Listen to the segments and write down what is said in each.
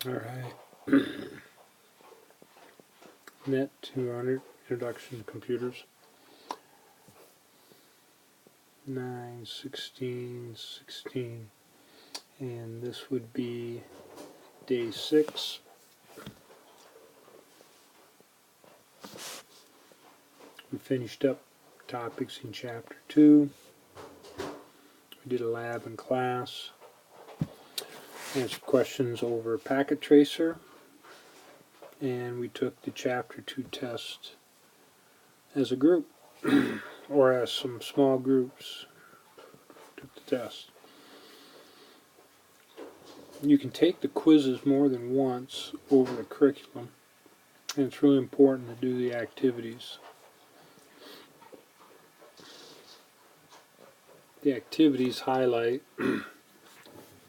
Alright. NET-200 Introduction to Computers. 9, 16, 16. And this would be day 6. We finished up topics in chapter 2. We did a lab in class. Answered questions over packet tracer. And we took the chapter 2 test as a group, or as some small groups took the test. You can take the quizzes more than once over the curriculum, and it's really important to do the activities. The activities highlight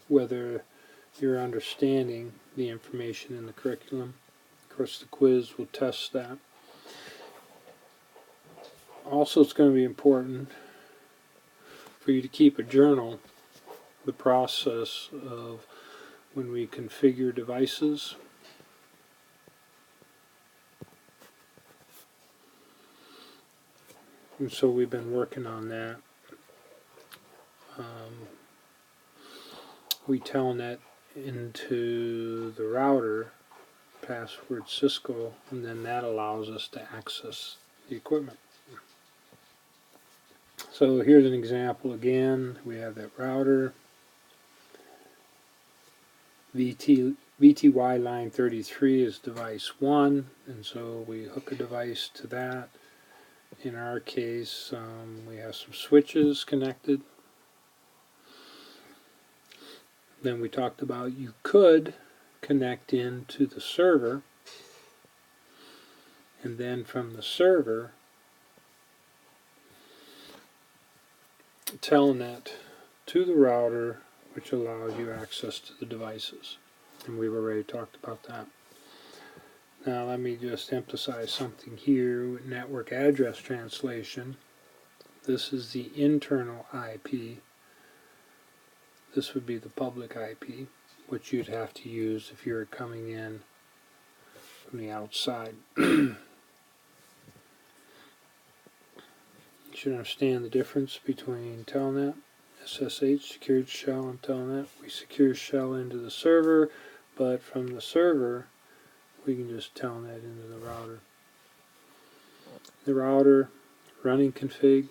whether you're understanding the information in the curriculum. Of course, the quiz will test that. Also, it's going to be important for you to keep a journal, the process of when we configure devices. And so we've been working on that. We telnet into the router, password Cisco, and then that allows us to access the equipment. So here's an example again. We have that router, VTY line 33 is device 1, and so we hook a device to that. In our case, we have some switches connected. Then we talked about you could connect into the server, and then from the server telnet to the router, which allows you access to the devices. And we've already talked about that. Now let me just emphasize something here with network address translation. This is the internal IP. This would be the public IP, which you'd have to use if you're coming in from the outside. You should understand the difference between telnet, SSH, secured shell, and telnet. We secure shell into the server, but from the server we can just telnet into the router. The router running config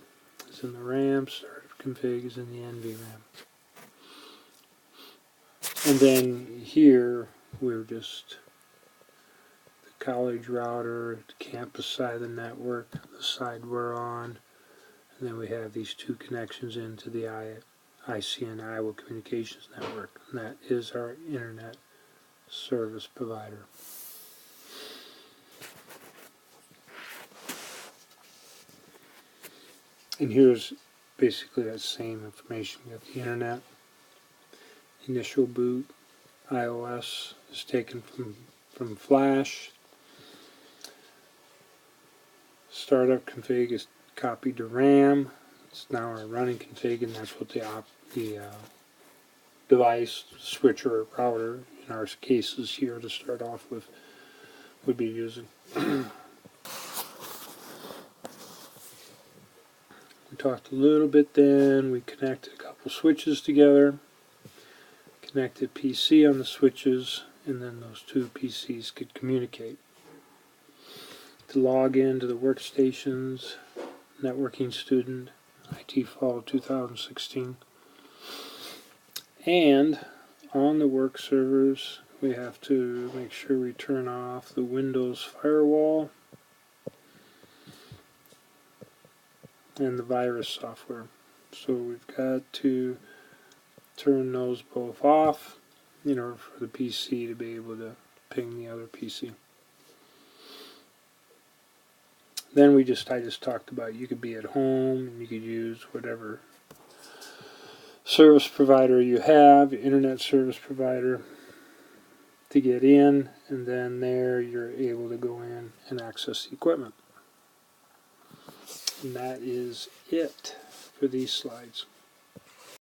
is in the RAM, startup config is in the NVRAM. And then here we're just the college router, the campus side of the network, the side we're on, and then we have these two connections into the ICN, Iowa Communications Network, and that is our internet service provider. And here's basically that same information. We have the internet. Initial boot, iOS is taken from Flash. Startup config is copied to RAM. It's now our running config, and that's what the device, switcher, or router, in our cases here to start off with, would be using. We talked a little bit then. We connected a couple switches together. Connected PC on the switches, and then those two PCs could communicate. To log into the workstations, networking student, IT Fall 2016. And on the work servers, we have to make sure we turn off the Windows firewall and the virus software. So we've got to turn those both off in order for the PC to be able to ping the other PC. Then I just talked about you could be at home and you could use whatever service provider you have, internet service provider, to get in, and then there you're able to go in and access the equipment. And that is it for these slides.